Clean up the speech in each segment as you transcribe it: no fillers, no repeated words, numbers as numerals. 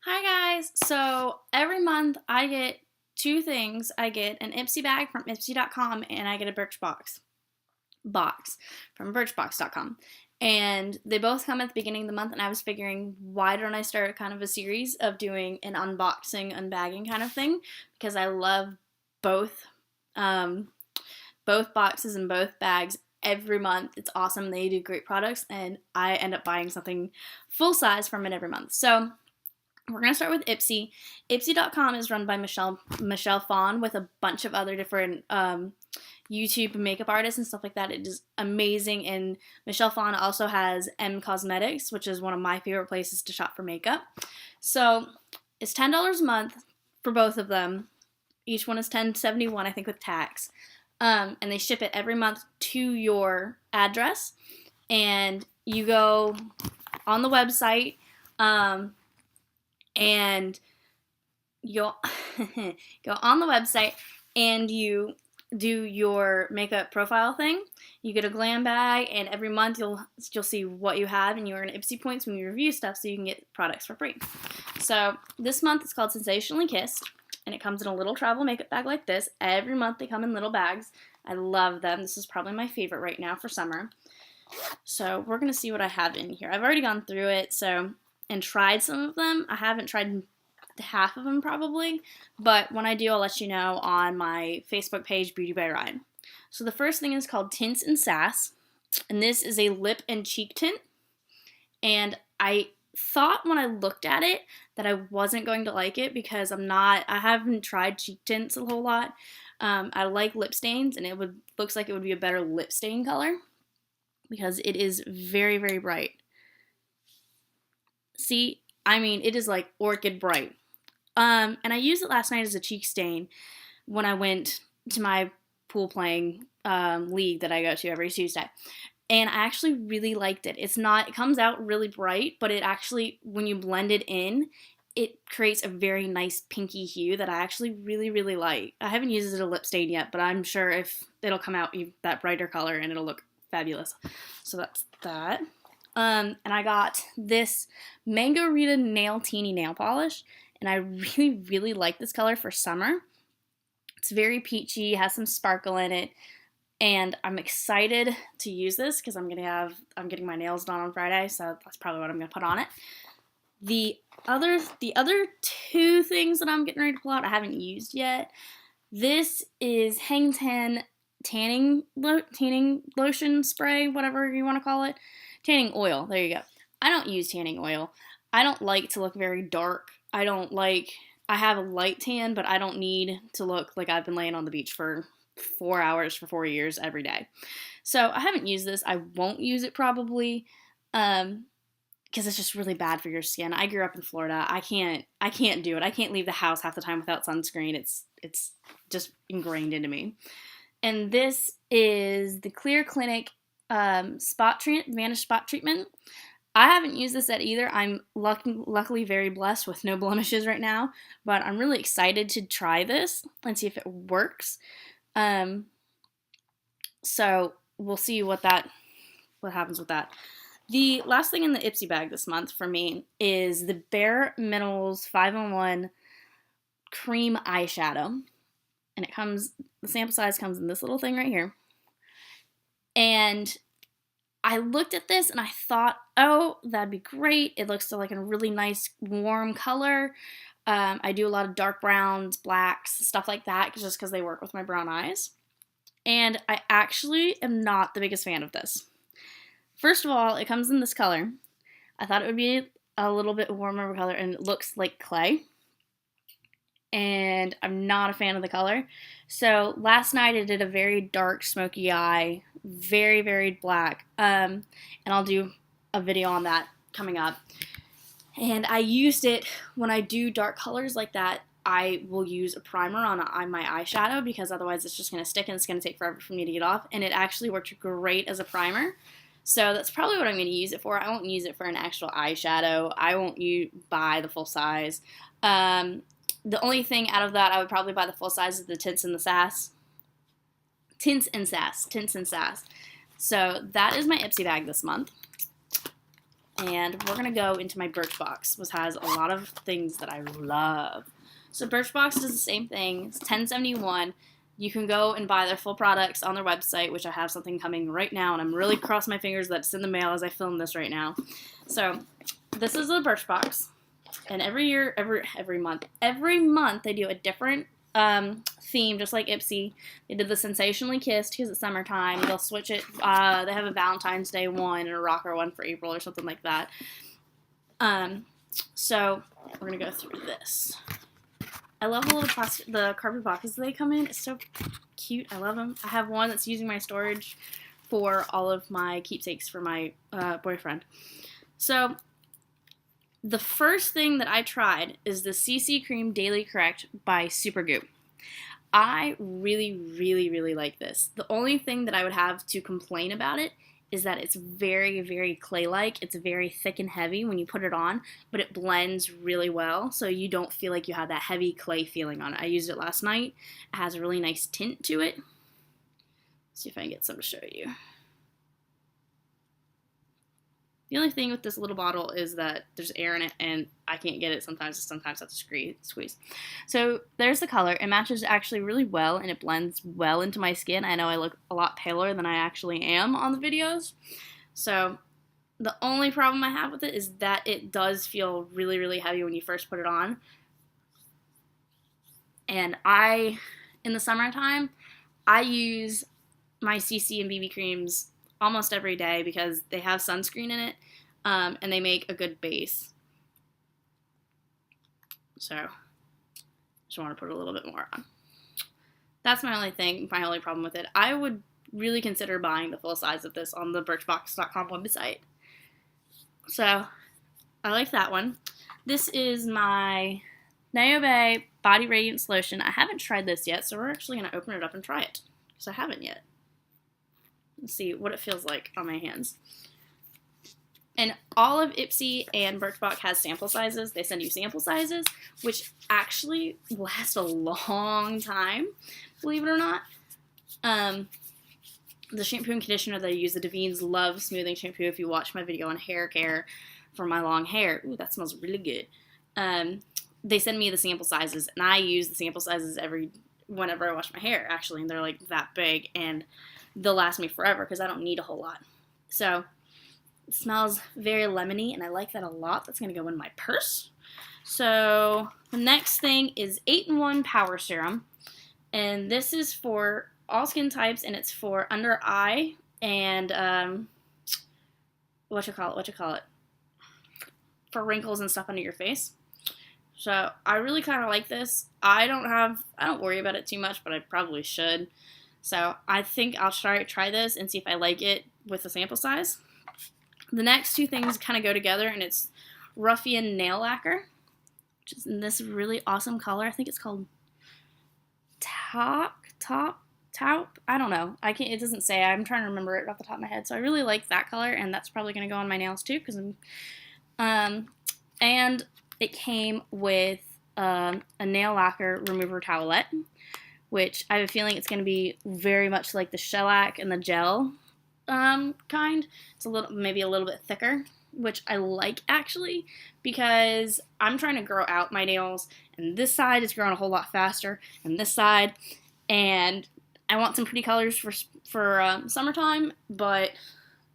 Hi guys! So every month I get two things. I get an Ipsy bag from Ipsy.com and I get a Birchbox from Birchbox.com. And they both come at the beginning of the month, and I was figuring, why don't I start kind of a series of doing an unboxing, unbagging kind of thing? Because I love both um, both boxes and both bags every month. It's awesome. They do great products, and I end up buying something full size from it every month. So we're going to start with Ipsy. Ipsy.com is run by Michelle Fawn with a bunch of other different YouTube makeup artists and stuff like that. It is amazing. And Michelle Fawn also has M Cosmetics, which is one of my favorite places to shop for makeup. So it's $10 a month for both of them. Each one is $10.71, I think, with tax. And they ship it every month to your address. And you go on the website. And you'll go on the website and you do your makeup profile thing. You get a glam bag, and every month you'll see what you have, and you earn Ipsy points when you review stuff, so you can get products for free. So this month it's called Sensationally Kissed, and it comes in a little travel makeup bag like this. Every month they come in little bags. I love them. This is probably my favorite right now for summer. So we're gonna see what I have in here. I've already gone through it, and tried some of them. I haven't tried half of them probably, but when I do, I'll let you know on my Facebook page, Beauty by Ryan. So the first thing is called Tints and Sass, and this is a lip and cheek tint, and I thought when I looked at it that I wasn't going to like it because I haven't tried cheek tints a whole lot. I like lip stains, and looks like it would be a better lip stain color because it is very, very bright. See, I mean, it is like orchid bright. And I used it last night as a cheek stain when I went to my pool playing league that I go to every Tuesday. And I actually really liked it. It comes out really bright, but it actually, when you blend it in, it creates a very nice pinky hue that I actually really, really like. I haven't used it as a lip stain yet, but I'm sure if it'll come out that brighter color and it'll look fabulous. So that's that. And I got this Mango Rita Nail Teeny nail polish, and I really, really like this color for summer. It's very peachy, has some sparkle in it, and I'm excited to use this because I'm getting my nails done on Friday, so that's probably what I'm gonna put on it. The other two things that I'm getting ready to pull out I haven't used yet. This is Hang Ten tanning lotion spray, whatever you want to call it. Tanning oil, there you go. I don't use tanning oil. I don't like to look very dark. I have a light tan, but I don't need to look like I've been laying on the beach for 4 hours for 4 years every day. So I haven't used this. I won't use it probably because it's just really bad for your skin. I grew up in Florida. I can't do it. I can't leave the house half the time without sunscreen. It's just ingrained into me. And this is the Clear Clinic Vanish Spot Treatment. I haven't used this yet either. I'm luckily very blessed with no blemishes right now, but I'm really excited to try this and see if it works. So we'll see what happens with that. The last thing in the Ipsy bag this month for me is the Bare Minerals 501 Cream Eyeshadow. And the sample size comes in this little thing right here. And I looked at this and I thought, oh, that'd be great. It looks like a really nice warm color. I do a lot of dark browns, blacks, stuff like that, just because they work with my brown eyes. And I actually am not the biggest fan of this. First of all, it comes in this color. I thought it would be a little bit warmer color, and it looks like clay. And I'm not a fan of the color. So last night I did a very dark smoky eye, very, very black, and I'll do a video on that coming up. And I used it when I do dark colors like that. I will use a primer on my eyeshadow because otherwise it's just going to stick and it's going to take forever for me to get off. And it actually worked great as a primer. So that's probably what I'm going to use it for. I won't use it for an actual eyeshadow. I won't buy the full size. The only thing out of that I would probably buy the full size is the Tints and Sass. Tints and Sass. So that is my Ipsy bag this month. and we're gonna go into my Birchbox, which has a lot of things that I love. So Birchbox does the same thing. It's $10.71. You can go and buy their full products on their website, which I have something coming right now, and I'm really crossing my fingers that it's in the mail as I film this right now. So this is the Birchbox, and every month they do a different theme, just like Ipsy. They did the Sensationally Kissed because it's summertime. They'll switch it. They have a Valentine's Day one and a rocker one for April or something like that. So we're gonna go through this. I love the little the cardboard boxes they come in. It's so cute. I love them. I have one that's using my storage for all of my keepsakes for my boyfriend. So the first thing that I tried is the CC Cream Daily Correct by Supergoop. I really, really, really like this. The only thing that I would have to complain about it is that it's very, very clay-like. It's very thick and heavy when you put it on, but it blends really well, so you don't feel like you have that heavy clay feeling on it. I used it last night. It has a really nice tint to it. Let's see if I can get some to show you. The only thing with this little bottle is that there's air in it, and I can't get it sometimes. I have to squeeze. So there's the color. It matches actually really well, and it blends well into my skin. I know I look a lot paler than I actually am on the videos. So the only problem I have with it is that it does feel really, really heavy when you first put it on. And in the summertime, I use my CC and BB creams almost every day because they have sunscreen in it, and they make a good base. So, just want to put a little bit more on. That's my only problem with it. I would really consider buying the full size of this on the Birchbox.com website. So, I like that one. This is my Niobe Body Radiance Lotion. I haven't tried this yet, so we're actually going to open it up and try it, because I haven't yet. Let's see what it feels like on my hands. And all of Ipsy and Birchbox has sample sizes. They send you sample sizes, which actually last a long time, believe it or not. The shampoo and conditioner that I use, the Davines Love Smoothing Shampoo, if you watch my video on hair care for my long hair. Ooh, that smells really good. They send me the sample sizes, and I use the sample sizes whenever I wash my hair, actually, and they're like that big, and they'll last me forever because I don't need a whole lot. So it smells very lemony, and I like that a lot. That's going to go in my purse. So the next thing is 8-in-1 Power Serum, and this is for all skin types, and it's for under eye and what you call it, for wrinkles and stuff under your face. So I really kind of like this. I don't worry about it too much, but I probably should. So I think I'll try this and see if I like it with the sample size. The next two things kind of go together, and it's Ruffian Nail Lacquer, which is in this really awesome color. I think it's called Taupe. I don't know. It doesn't say. I'm trying to remember it off the top of my head. So I really like that color, and that's probably going to go on my nails too, because and it came with a nail lacquer remover towelette, which I have a feeling it's going to be very much like the shellac and the gel kind. It's maybe a little bit thicker, which I like actually, because I'm trying to grow out my nails, and this side is growing a whole lot faster, and this side, and I want some pretty colors for summertime, but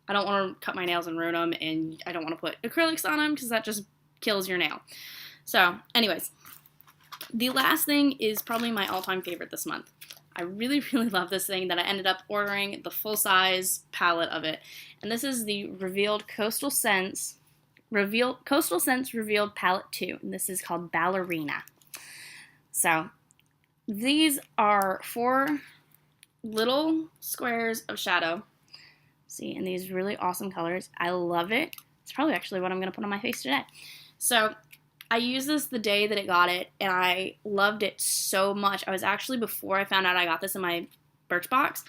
I don't want to cut my nails and ruin them, and I don't want to put acrylics on them because that just kills your nail. So, anyways, the last thing is probably my all-time favorite this month. I really, really love this thing that I ended up ordering the full-size palette of it. And this is the Revealed Coastal Scents Revealed Palette 2. And this is called Ballerina. So, these are 4 little squares of shadow. See, in these really awesome colors. I love it. It's probably actually what I'm going to put on my face today. So, I used this the day that it got it, and I loved it so much. I was actually, before I found out I got this in my Birchbox,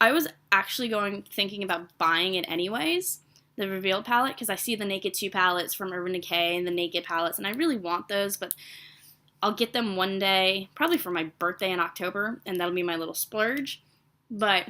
I was actually thinking about buying it anyways, the Revealed palette, because I see the Naked 2 palettes from Urban Decay and the Naked palettes, and I really want those, but I'll get them one day, probably for my birthday in October, and that'll be my little splurge. But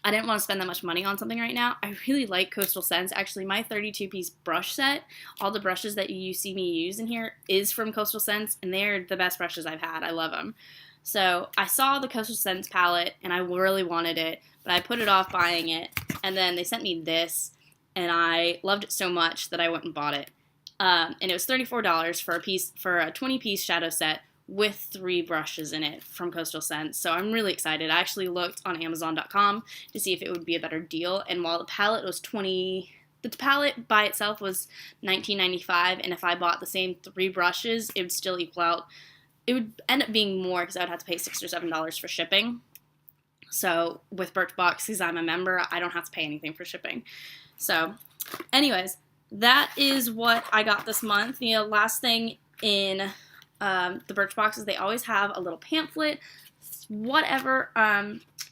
I didn't want to spend that much money on something right now. I really like Coastal Scents. Actually, my 32-piece brush set, all the brushes that you see me use in here is from Coastal Scents, and they're the best brushes I've had. I love them. So I saw the Coastal Scents palette, and I really wanted it, but I put it off buying it, and then they sent me this, and I loved it so much that I went and bought it. And it was $34 for a 20-piece shadow set with 3 brushes in it from Coastal Scents. So I'm really excited. I actually looked on Amazon.com to see if it would be a better deal, and while the palette was the palette by itself was $19.95, and if I bought the same 3 brushes, it would still equal out. It would end up being more because I would have to pay $6 or $7 for shipping. So with Birchbox, because I'm a member, I don't have to pay anything for shipping. So anyways, that is what I got this month. The last thing in the Birchbox is they always have a little pamphlet, whatever,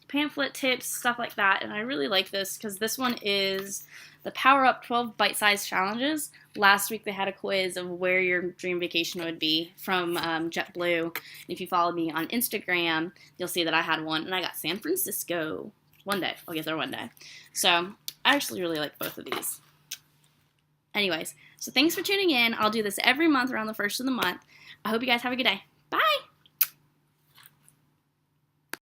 pamphlet tips, stuff like that. And I really like this because this one is the Power Up 12 Bite-Sized Challenges. Last week they had a quiz of where your dream vacation would be from JetBlue. And if you follow me on Instagram, you'll see that I had one, and I got San Francisco. One day. I'll get there one day. So I actually really like both of these. Anyways, so thanks for tuning in. I'll do this every month around the first of the month. I hope you guys have a good day. Bye!